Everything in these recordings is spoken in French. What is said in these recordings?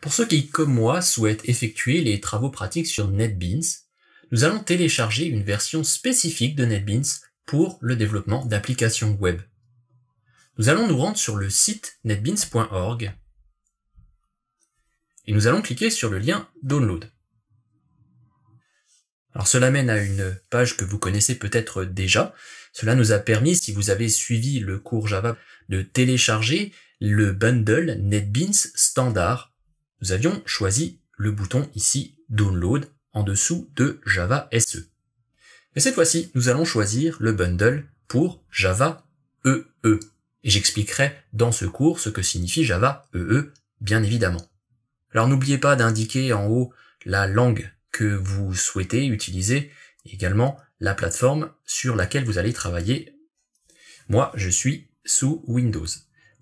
Pour ceux qui, comme moi, souhaitent effectuer les travaux pratiques sur NetBeans, nous allons télécharger une version spécifique de NetBeans pour le développement d'applications web. Nous allons nous rendre sur le site netbeans.org et nous allons cliquer sur le lien Download. Alors cela mène à une page que vous connaissez peut-être déjà. Cela nous a permis, si vous avez suivi le cours Java, de télécharger le bundle NetBeans standard. Nous avions choisi le bouton ici Download en dessous de Java SE. Mais cette fois-ci, nous allons choisir le bundle pour Java EE. Et j'expliquerai dans ce cours ce que signifie Java EE, bien évidemment. Alors n'oubliez pas d'indiquer en haut la langue que vous souhaitez utiliser, et également la plateforme sur laquelle vous allez travailler. Moi, je suis sous Windows.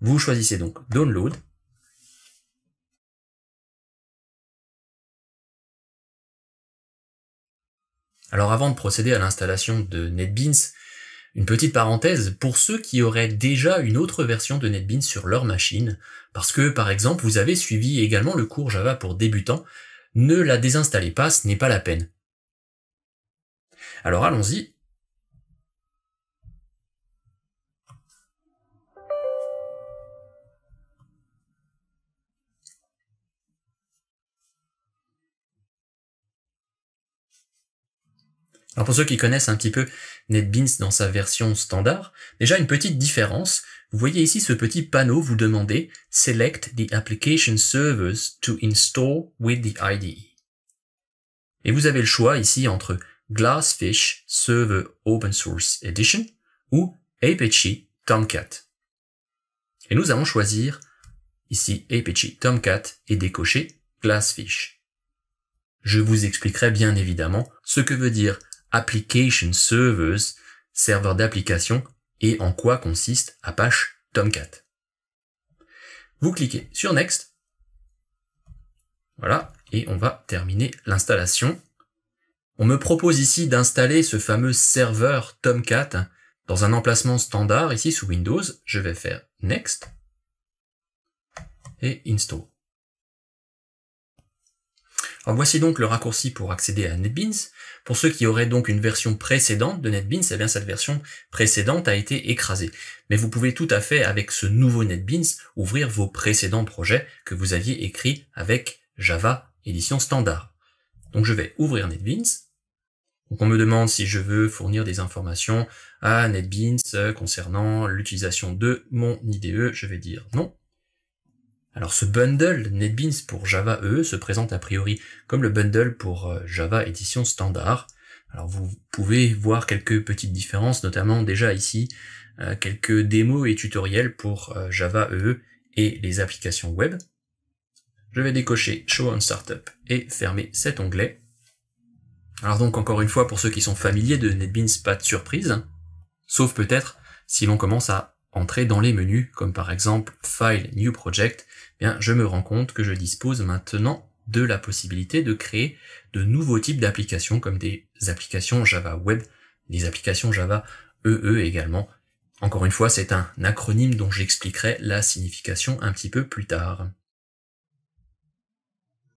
Vous choisissez donc Download. Alors avant de procéder à l'installation de NetBeans, une petite parenthèse pour ceux qui auraient déjà une autre version de NetBeans sur leur machine, parce que par exemple vous avez suivi également le cours Java pour débutants, ne la désinstallez pas, ce n'est pas la peine. Alors allons-y. Alors pour ceux qui connaissent un petit peu NetBeans dans sa version standard, déjà une petite différence. Vous voyez ici ce petit panneau vous demander « Select the application servers to install with the IDE ». Et vous avez le choix ici entre Glassfish Server Open Source Edition ou Apache Tomcat. Et nous allons choisir ici Apache Tomcat et décocher Glassfish. Je vous expliquerai bien évidemment ce que veut dire Application Servers, serveur d'application, et en quoi consiste Apache Tomcat. Vous cliquez sur Next. Voilà, et on va terminer l'installation. On me propose ici d'installer ce fameux serveur Tomcat dans un emplacement standard, ici sous Windows. Je vais faire Next et Install. Alors voici donc le raccourci pour accéder à NetBeans. Pour ceux qui auraient donc une version précédente de NetBeans, eh bien cette version précédente a été écrasée. Mais vous pouvez tout à fait, avec ce nouveau NetBeans, ouvrir vos précédents projets que vous aviez écrits avec Java édition standard. Donc je vais ouvrir NetBeans. Donc on me demande si je veux fournir des informations à NetBeans concernant l'utilisation de mon IDE. Je vais dire non. Alors ce bundle NetBeans pour Java EE se présente a priori comme le bundle pour Java édition standard. Alors vous pouvez voir quelques petites différences, notamment déjà ici quelques démos et tutoriels pour Java EE et les applications web. Je vais décocher Show on Startup et fermer cet onglet. Alors donc encore une fois, pour ceux qui sont familiers de NetBeans, pas de surprise, sauf peut-être si l'on commence à entrer dans les menus, comme par exemple File, New Project, eh bien je me rends compte que je dispose maintenant de la possibilité de créer de nouveaux types d'applications, comme des applications Java Web, des applications Java EE également. Encore une fois, c'est un acronyme dont j'expliquerai la signification un petit peu plus tard.